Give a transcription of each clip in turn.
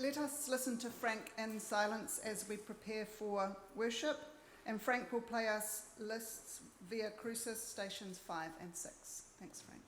Let us listen to Frank in silence as we prepare for worship, and Frank will play us lists via Crucis stations 5 and 6. Thanks, Frank.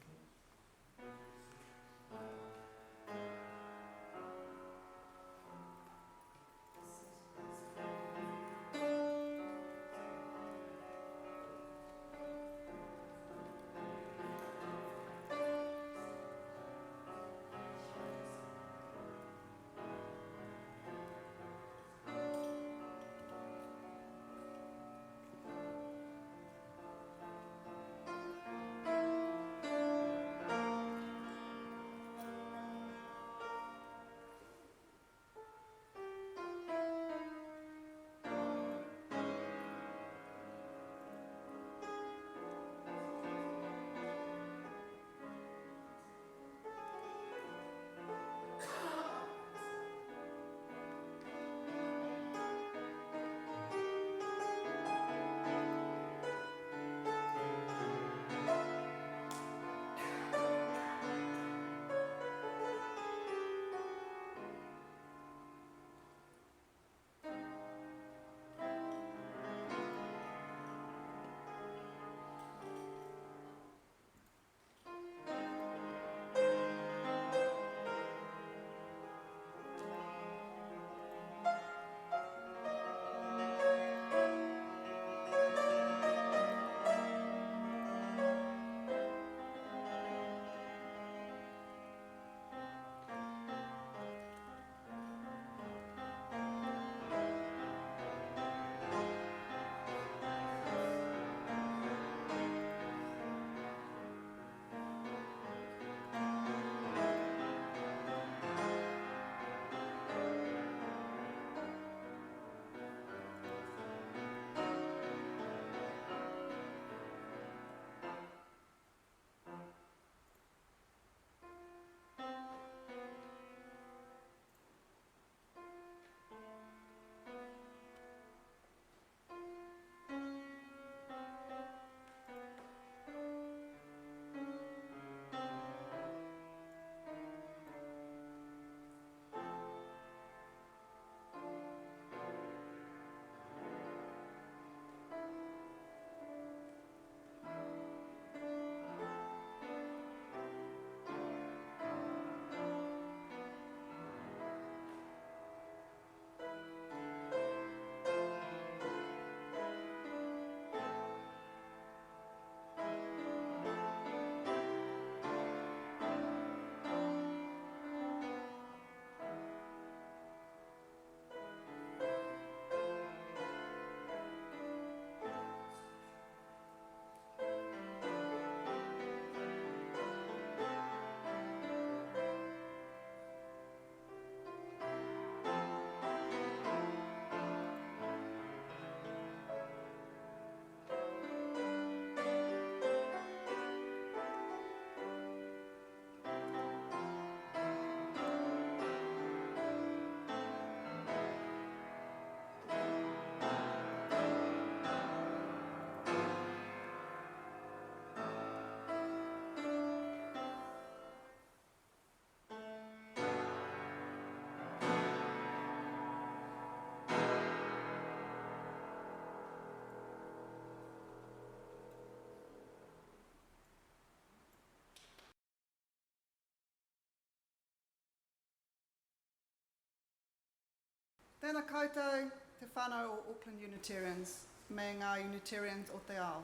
Tēnā koutou, te whānau o Auckland Unitarians, me ngā Unitarians o te ao.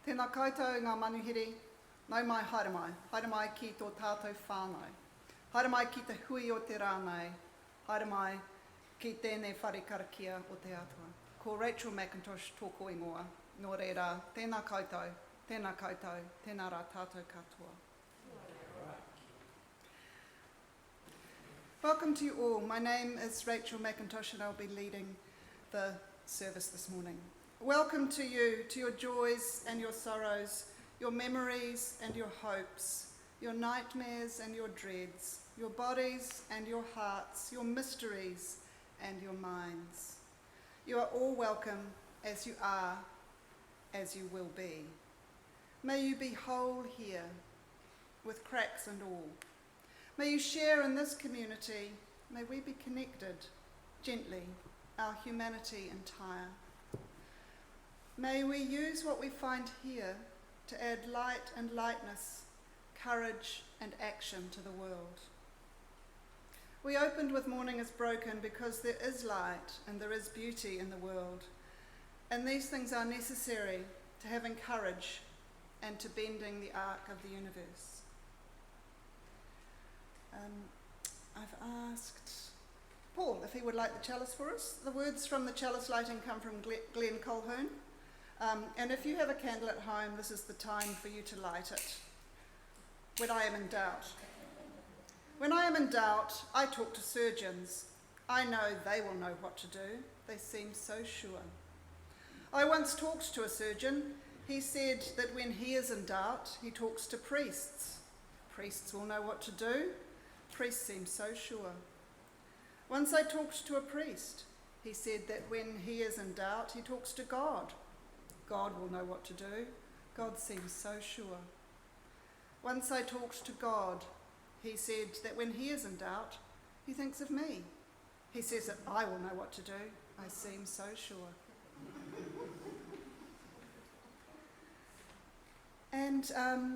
Tēnā koutou ngā manuhiri, nau mai haere mai, haere mai ki tō tātou whānau. Haere mai ki te hui o te rānei, haere mai ki tēnei whare karakia o te atua. Ko Rachel Mackintosh tōko ingoa, nō reira, tēnā koutou, tēnā rā tātou katoa. Welcome to you all. My name is Rachel Mackintosh and I'll be leading the service this morning. Welcome to you, to your joys and your sorrows, your memories and your hopes, your nightmares and your dreads, your bodies and your hearts, your mysteries and your minds. You are all welcome as you are, as you will be. May you be whole here, with cracks and all. May you share in this community may we be connected gently, our humanity entire. May we use what we find here to add light and lightness, courage and action to the world. We opened with Morning is Broken because there is light and there is beauty in the world, and these things are necessary to having courage and to bending the arc of the universe. I've asked Paul if he would light the chalice for us. The words from the chalice lighting come from Glenn Colquhoun, and if you have a candle at home, this is the time for you to light it. When I am in doubt. When I am in doubt, I talk to surgeons. I know they will know what to do. They seem so sure. I once talked to a surgeon. He said that when he is in doubt, he talks to priests. Priests will know what to do. Priests seem so sure. Once I talked to a priest. He said that when he is in doubt, he talks to God. God will know what to do. God seems so sure. Once I talked to God. He said that when he is in doubt, he thinks of me. He says that I will know what to do. I seem so sure. And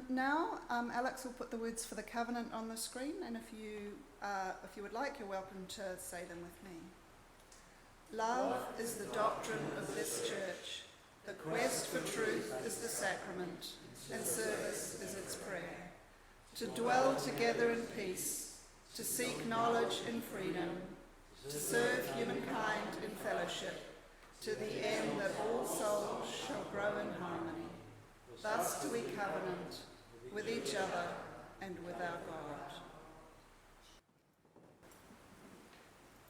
now Alex will put the words for the covenant on the screen, and if you would like, you're welcome to say them with me. Love is the doctrine of this church. The quest for truth is the sacrament, and service is its prayer. To dwell together in peace, to seek knowledge in freedom, to serve humankind in fellowship, to the end that all souls shall grow in harmony. Thus do we covenant with each other and with our God.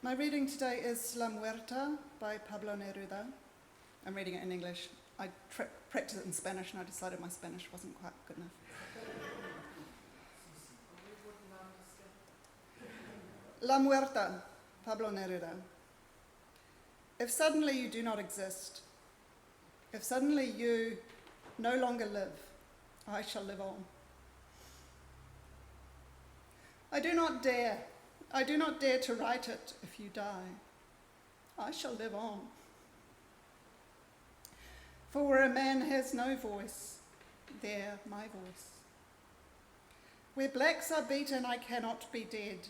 My reading today is La Muerta by Pablo Neruda. I'm reading it in English. I practiced it in Spanish and I decided my Spanish wasn't quite good enough. La Muerta, Pablo Neruda. If suddenly you do not exist, if suddenly you no longer live, I shall live on. I do not dare to write it if you die. I shall live on. For where a man has no voice, there my voice. Where blacks are beaten, I cannot be dead.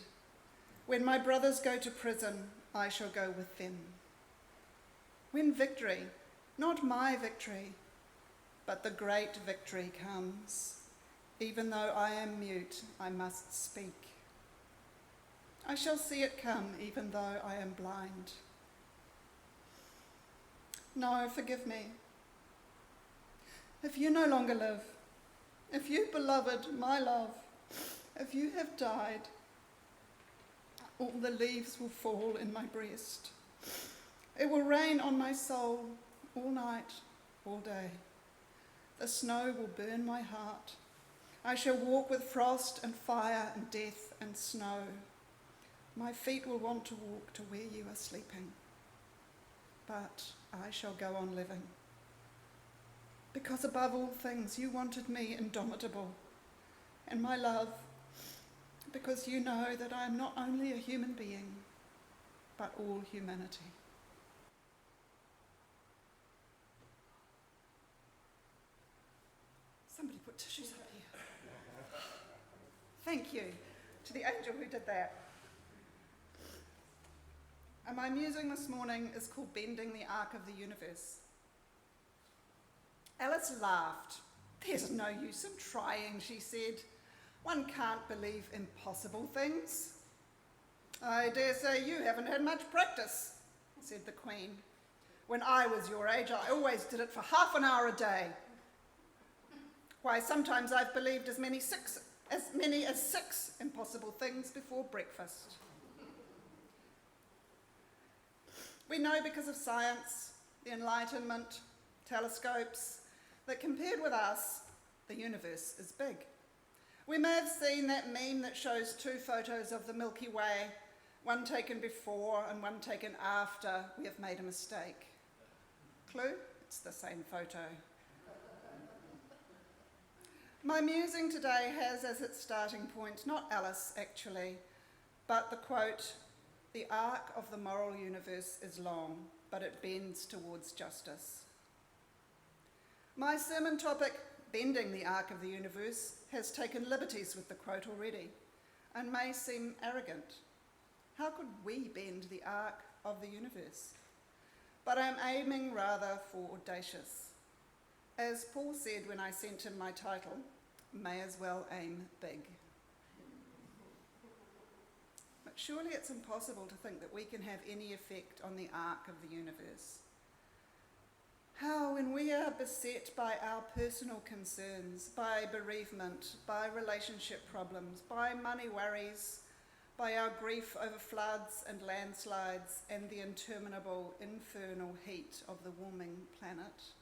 When my brothers go to prison, I shall go with them. When victory, not my victory, but the great victory comes, even though I am mute, I must speak. I shall see it come, even though I am blind. No, forgive me. If you no longer live, if you, beloved, my love, if you have died, all the leaves will fall in my breast. It will rain on my soul all night, all day. The snow will burn my heart. I shall walk with frost and fire and death and snow. My feet will want to walk to where you are sleeping. But I shall go on living. Because above all things you wanted me indomitable. And my love, because you know that I am not only a human being, but all humanity. Somebody put tissues up here. Thank you to the angel who did that. And my musing this morning is called Bending the Arc of the Universe. Alice laughed. There's no use in trying, she said. One can't believe impossible things. I dare say you haven't had much practice, said the Queen. When I was your age, I always did it for half an hour a day. Why, sometimes I've believed as many as six impossible things before breakfast. We know because of science, the enlightenment, telescopes, that compared with us, the universe is big. We may have seen that meme that shows two photos of the Milky Way, one taken before and one taken after we have made a mistake. Clue? It's the same photo. My musing today has as its starting point not Alice actually, but the quote, The arc of the moral universe is long, but it bends towards justice. My sermon topic, Bending the Arc of the Universe, has taken liberties with the quote already and may seem arrogant. How could we bend the arc of the universe? But I'm aiming rather for audacious. As Paul said when I sent him my title, may as well aim big. But surely it's impossible to think that we can have any effect on the arc of the universe. How, when we are beset by our personal concerns, by bereavement, by relationship problems, by money worries, by our grief over floods and landslides and the interminable infernal heat of the warming planet,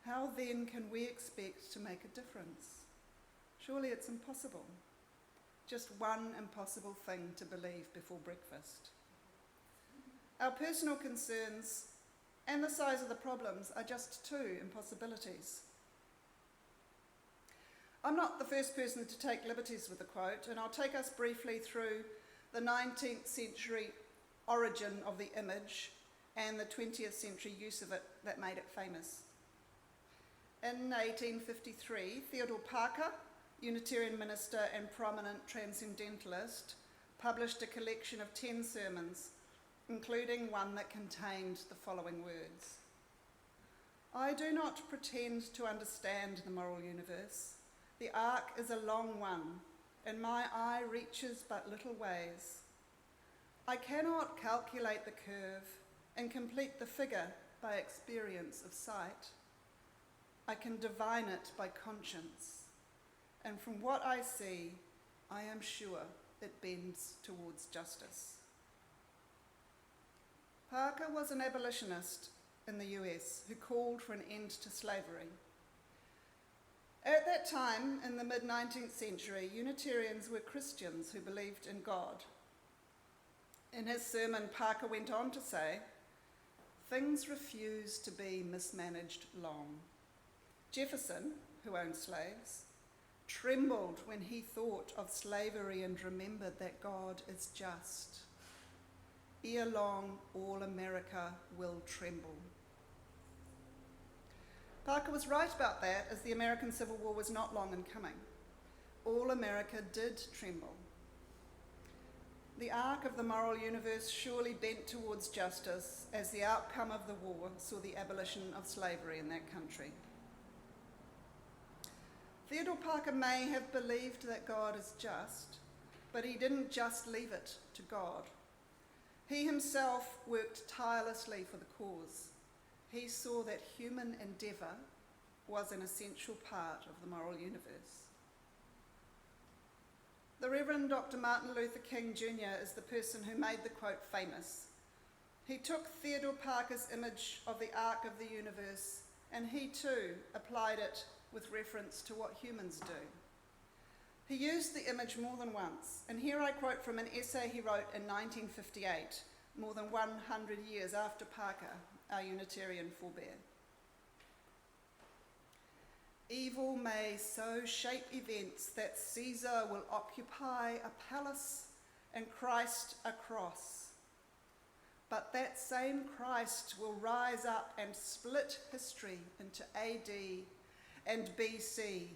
how then can we expect to make a difference? Surely it's impossible. Just one impossible thing to believe before breakfast. Our personal concerns and the size of the problems are just two impossibilities. I'm not the first person to take liberties with the quote, and I'll take us briefly through the 19th century origin of the image and the 20th century use of it that made it famous. In 1853, Theodore Parker, Unitarian minister and prominent transcendentalist, published a collection of 10 sermons, including one that contained the following words: I do not pretend to understand the moral universe. The arc is a long one, and my eye reaches but little ways. I cannot calculate the curve and complete the figure by experience of sight. I can divine it by conscience, and from what I see, I am sure it bends towards justice. Parker was an abolitionist in the US who called for an end to slavery. At that time, in the mid-19th century, Unitarians were Christians who believed in God. In his sermon, Parker went on to say, "Things refuse to be mismanaged long. Jefferson, who owned slaves, trembled when he thought of slavery and remembered that God is just. Ere long, all America will tremble." Parker was right about that, as the American Civil War was not long in coming. All America did tremble. The arc of the moral universe surely bent towards justice, as the outcome of the war saw the abolition of slavery in that country. Theodore Parker may have believed that God is just, but he didn't just leave it to God. He himself worked tirelessly for the cause. He saw that human endeavour was an essential part of the moral universe. The Reverend Dr. Martin Luther King Jr. is the person who made the quote famous. He took Theodore Parker's image of the arc of the universe, and he too applied it with reference to what humans do. He used the image more than once, and here I quote from an essay he wrote in 1958, more than 100 years after Parker, our Unitarian forebear. Evil may so shape events that Caesar will occupy a palace and Christ a cross. But that same Christ will rise up and split history into AD and BC,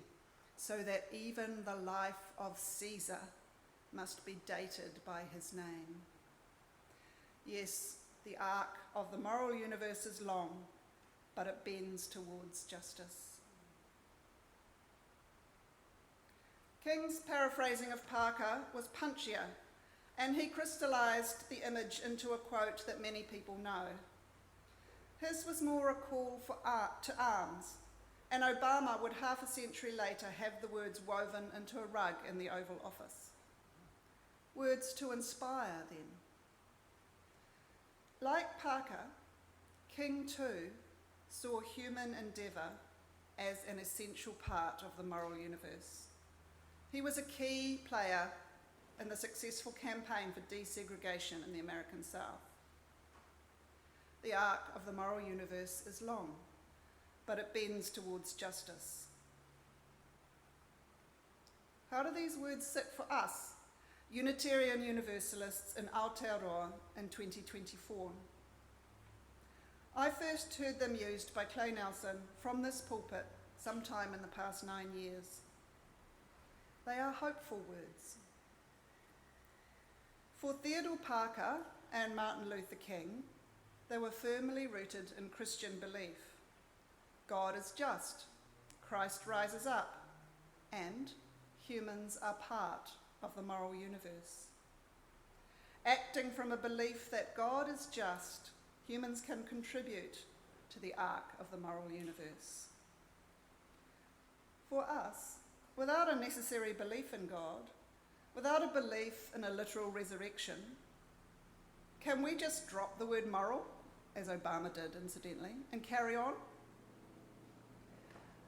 so that even the life of Caesar must be dated by his name. Yes, the arc of the moral universe is long, but it bends towards justice. King's paraphrasing of Parker was punchier, and he crystallised the image into a quote that many people know. His was more a call to arms, and Obama would half a century later have the words woven into a rug in the Oval Office. Words to inspire, then. Like Parker, King too saw human endeavour as an essential part of the moral universe. He was a key player in the successful campaign for desegregation in the American South. The arc of the moral universe is long, but it bends towards justice. How do these words sit for us, Unitarian Universalists in Aotearoa in 2024. I first heard them used by Clay Nelson from this pulpit sometime in the past 9 years. They are hopeful words. For Theodore Parker and Martin Luther King, they were firmly rooted in Christian belief. God is just, Christ rises up, and humans are part of the moral universe. Acting from a belief that God is just, humans can contribute to the arc of the moral universe. For us, without a necessary belief in God, without a belief in a literal resurrection, can we just drop the word moral, as Obama did incidentally, and carry on?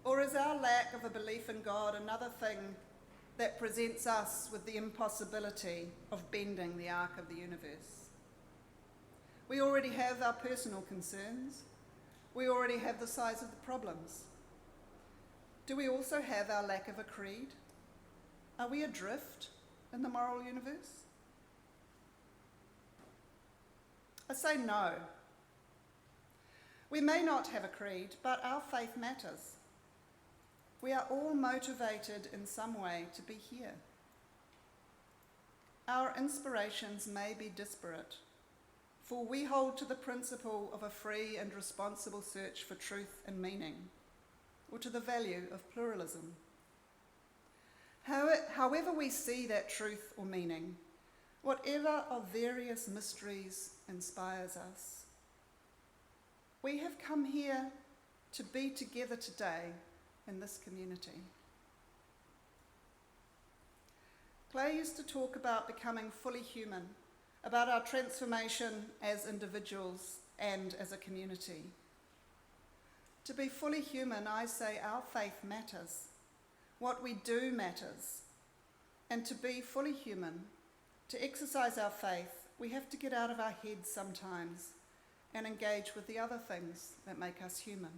Or is our lack of a belief in God another thing that presents us with the impossibility of bending the arc of the universe? We already have our personal concerns. We already have the size of the problems. Do we also have our lack of a creed? Are we adrift in the moral universe? I say no. We may not have a creed, but our faith matters. We are all motivated in some way to be here. Our inspirations may be disparate, for we hold to the principle of a free and responsible search for truth and meaning, or to the value of pluralism. However we see that truth or meaning, whatever of various mysteries inspires us, we have come here to be together today in this community. Clay used to talk about becoming fully human, about our transformation as individuals and as a community. To be fully human, I say our faith matters. What we do matters. And to be fully human, to exercise our faith, we have to get out of our heads sometimes and engage with the other things that make us human.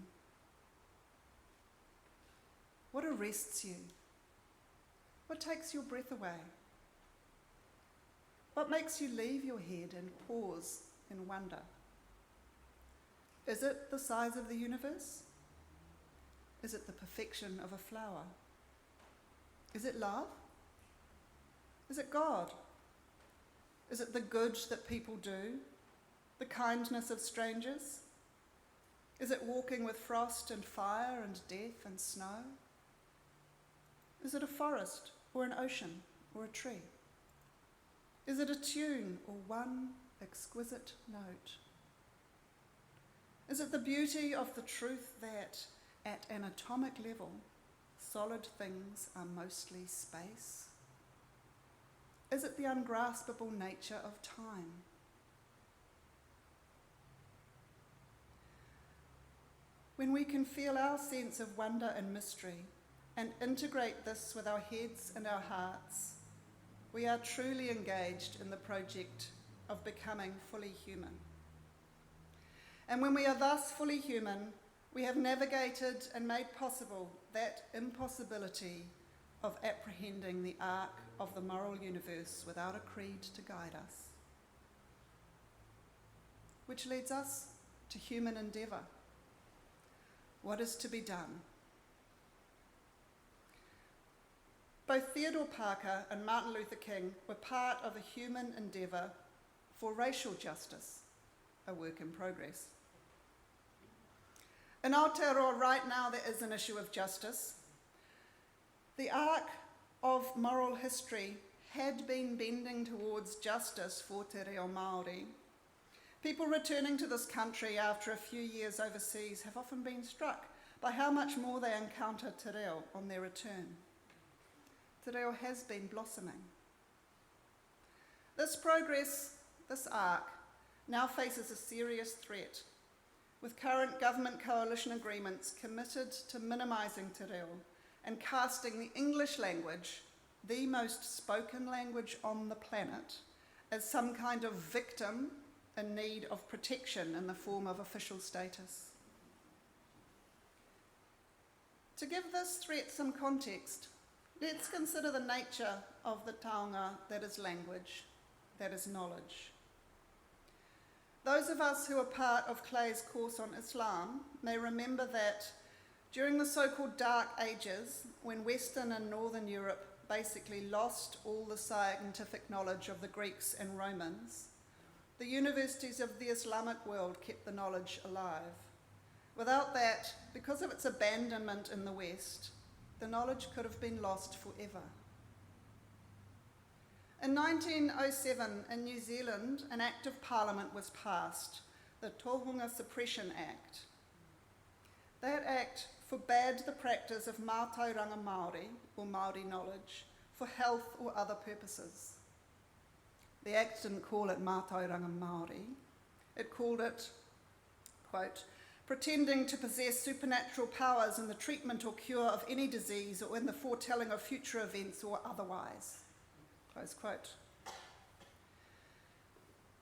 What arrests you? What takes your breath away? What makes you leave your head and pause in wonder? Is it the size of the universe? Is it the perfection of a flower? Is it love? Is it God? Is it the good that people do? The kindness of strangers? Is it walking with frost and fire and death and snow? Is it a forest or an ocean or a tree? Is it a tune or one exquisite note? Is it the beauty of the truth that, at an atomic level, solid things are mostly space? Is it the ungraspable nature of time? When we can feel our sense of wonder and mystery and integrate this with our heads and our hearts, we are truly engaged in the project of becoming fully human. And when we are thus fully human, we have navigated and made possible that impossibility of apprehending the arc of the moral universe without a creed to guide us. Which leads us to human endeavour. What is to be done? Both Theodore Parker and Martin Luther King were part of a human endeavour for racial justice, a work in progress. In Aotearoa right now there is an issue of justice. The arc of moral history had been bending towards justice for te reo Māori. People returning to this country after a few years overseas have often been struck by how much more they encounter te reo on their return. Te reo has been blossoming. This progress, this arc, now faces a serious threat, with current government coalition agreements committed to minimising te reo and casting the English language, the most spoken language on the planet, as some kind of victim in need of protection in the form of official status. To give this threat some context, Let's consider the nature of the taonga that is language, that is knowledge. Those of us who are part of Clay's course on Islam may remember that during the so-called Dark Ages, when Western and Northern Europe basically lost all the scientific knowledge of the Greeks and Romans, the universities of the Islamic world kept the knowledge alive. Without that, because of its abandonment in the West, the knowledge could have been lost forever. In 1907, in New Zealand, an Act of Parliament was passed, the Tohunga Suppression Act. That Act forbade the practice of mātauranga Māori, or Māori knowledge, for health or other purposes. The Act didn't call it mātauranga Māori. It called it, quote, pretending to possess supernatural powers in the treatment or cure of any disease or in the foretelling of future events or otherwise. Close quote.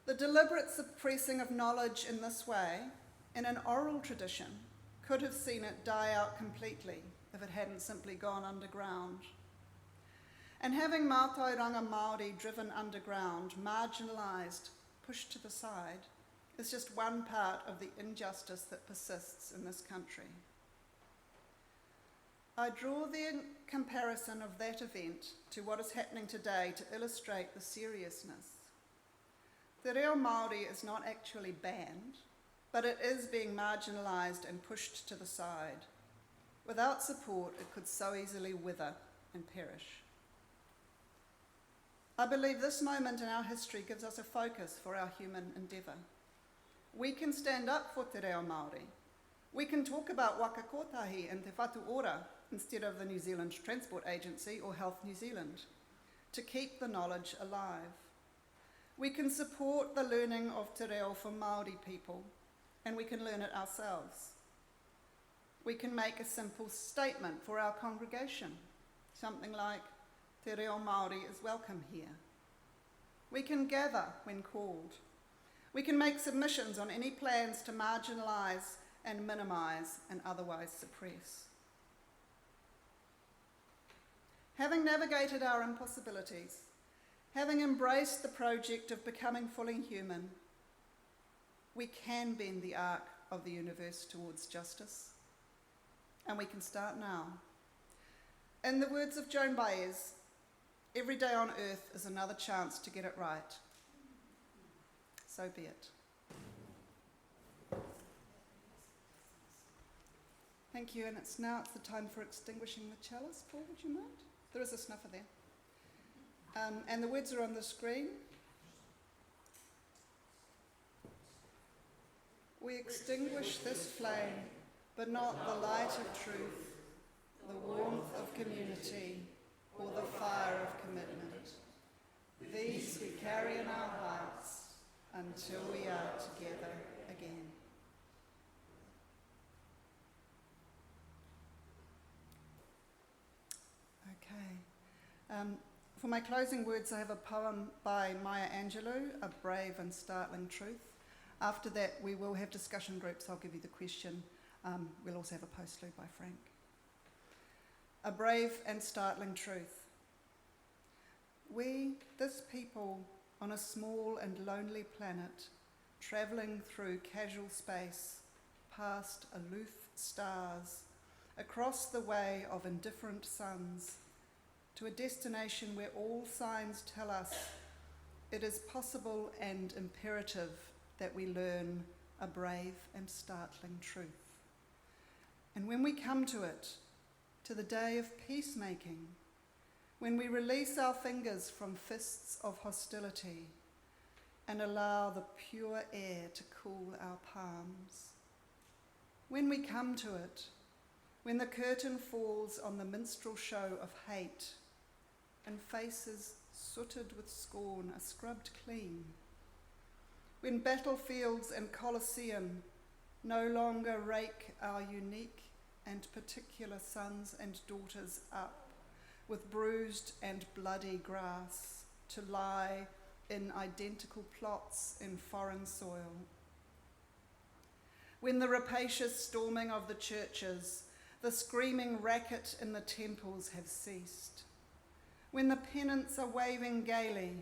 The deliberate suppressing of knowledge in this way, in an oral tradition, could have seen it die out completely if it hadn't simply gone underground. And having mātauranga Māori driven underground, marginalised, pushed to the side, is just one part of the injustice that persists in this country. I draw the comparison of that event to what is happening today to illustrate the seriousness. Te reo Māori is not actually banned, but it is being marginalised and pushed to the side. Without support, it could so easily wither and perish. I believe this moment in our history gives us a focus for our human endeavour. We can stand up for te reo Māori. We can talk about waka kotahi and te whatu ora instead of the New Zealand Transport Agency or Health New Zealand, to keep the knowledge alive. We can support the learning of te reo for Māori people, and we can learn it ourselves. We can make a simple statement for our congregation, something like, te reo Māori is welcome here. We can gather when called. We can make submissions on any plans to marginalise and minimise and otherwise suppress. Having navigated our impossibilities, having embraced the project of becoming fully human, we can bend the arc of the universe towards justice, and we can start now. In the words of Joan Baez, every day on earth is another chance to get it right. So be it. Thank you, and it's the time for extinguishing the chalice. Paul, would you mind? There is a snuffer there. And the words are on the screen. We extinguish this flame, but not the light of truth, the warmth of community, or the fire of commitment. These we carry in our hearts until we are together again. Okay. For my closing words, I have a poem by Maya Angelou, A Brave and Startling Truth. After that, we will have discussion groups. I'll give you the question. We'll also have a postlude by Frank. A brave and startling truth. We, this people, on a small and lonely planet, travelling through casual space, past aloof stars, across the way of indifferent suns, to a destination where all signs tell us it is possible and imperative that we learn a brave and startling truth. And when we come to it, to the day of peacemaking, when we release our fingers from fists of hostility and allow the pure air to cool our palms, when we come to it, when the curtain falls on the minstrel show of hate and faces sooted with scorn are scrubbed clean, when battlefields and Colosseum no longer rake our unique and particular sons and daughters up with bruised and bloody grass to lie in identical plots in foreign soil. When the rapacious storming of the churches, the screaming racket in the temples have ceased, when the pennants are waving gaily,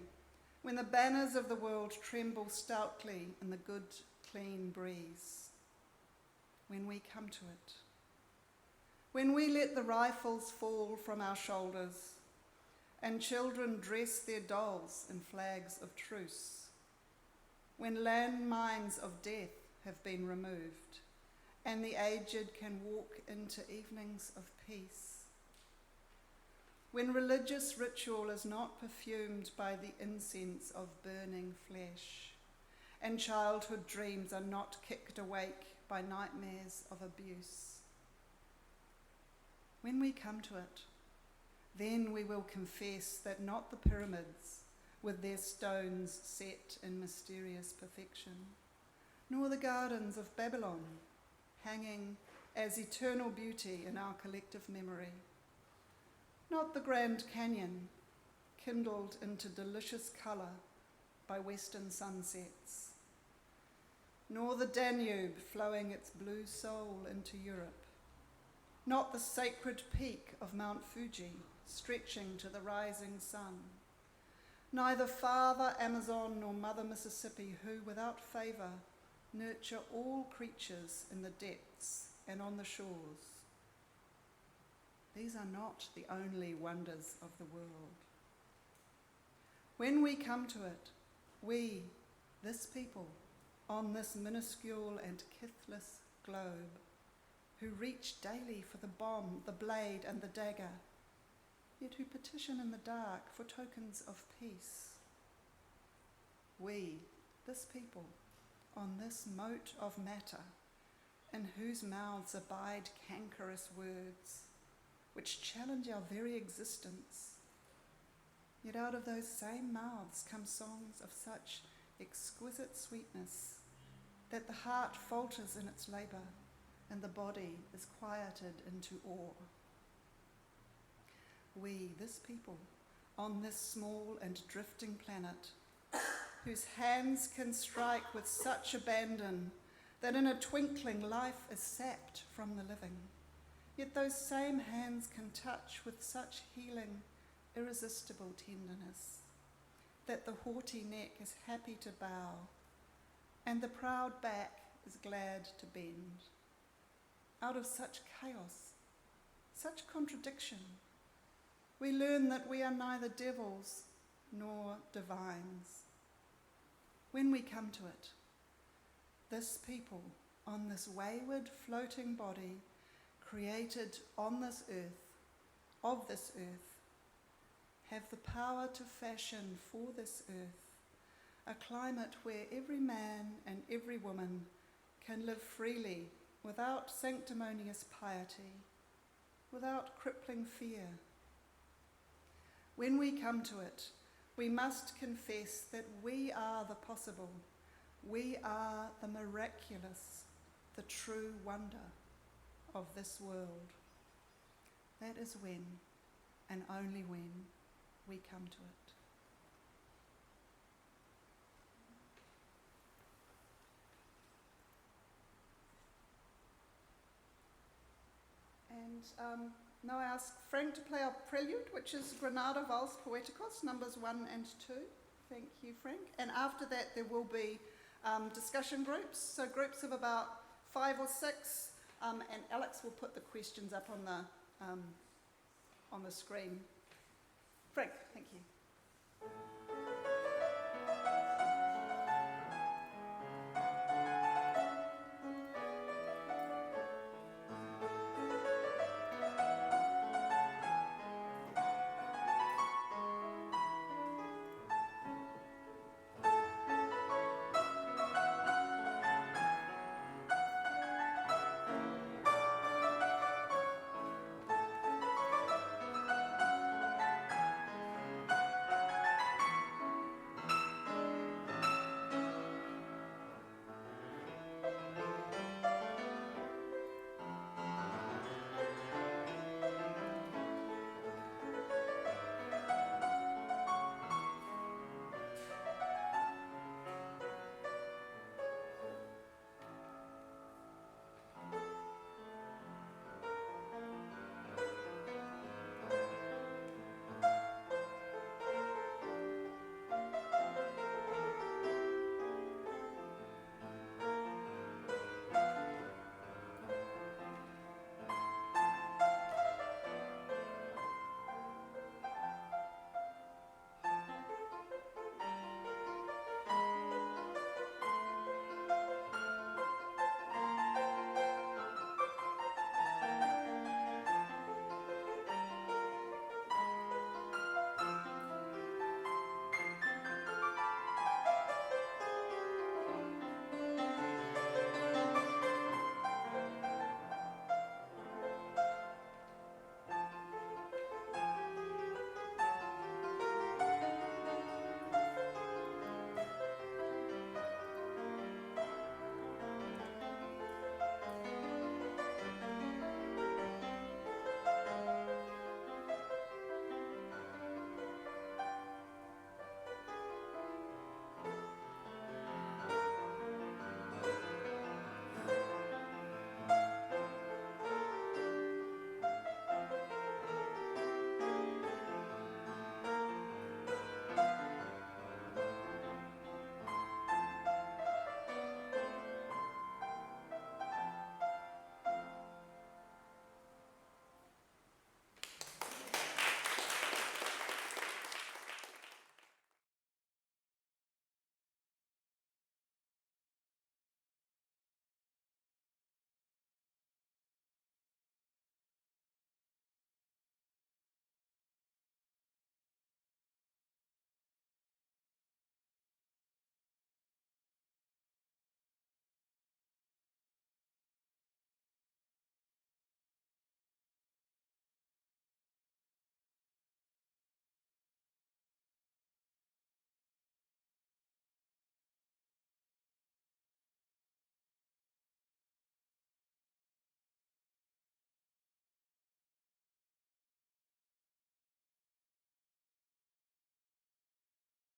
when the banners of the world tremble stoutly in the good, clean breeze, when we come to it, when we let the rifles fall from our shoulders and children dress their dolls in flags of truce, when landmines of death have been removed and the aged can walk into evenings of peace, when religious ritual is not perfumed by the incense of burning flesh and childhood dreams are not kicked awake by nightmares of abuse. When we come to it, then we will confess that not the pyramids with their stones set in mysterious perfection, nor the gardens of Babylon hanging as eternal beauty in our collective memory, not the Grand Canyon kindled into delicious colour by western sunsets, nor the Danube flowing its blue soul into Europe, not the sacred peak of Mount Fuji stretching to the rising sun, neither Father Amazon nor Mother Mississippi, who without favour nurture all creatures in the depths and on the shores. These are not the only wonders of the world. When we come to it, we, this people, on this minuscule and kithless globe, who reach daily for the bomb, the blade and the dagger, yet who petition in the dark for tokens of peace. We, this people, on this mote of matter, in whose mouths abide cankerous words, which challenge our very existence, yet out of those same mouths come songs of such exquisite sweetness that the heart falters in its labour and the body is quieted into awe. We, this people, on this small and drifting planet, whose hands can strike with such abandon that in a twinkling life is sapped from the living, yet those same hands can touch with such healing, irresistible tenderness, that the haughty neck is happy to bow, and the proud back is glad to bend. Out of such chaos, such contradiction, we learn that we are neither devils nor divines. When we come to it, this people on this wayward floating body, created on this earth, of this earth, have the power to fashion for this earth a climate where every man and every woman can live freely without sanctimonious piety, without crippling fear. When we come to it, we must confess that we are the possible, we are the miraculous, the true wonder of this world. That is when, and only when, we come to it. And now I ask Frank to play our Prelude, which is Granada Vals Poeticos, numbers 1 and 2. Thank you, Frank. And after that, there will be discussion groups, so groups of about 5 or 6, and Alex will put the questions up on the screen. Frank, thank you.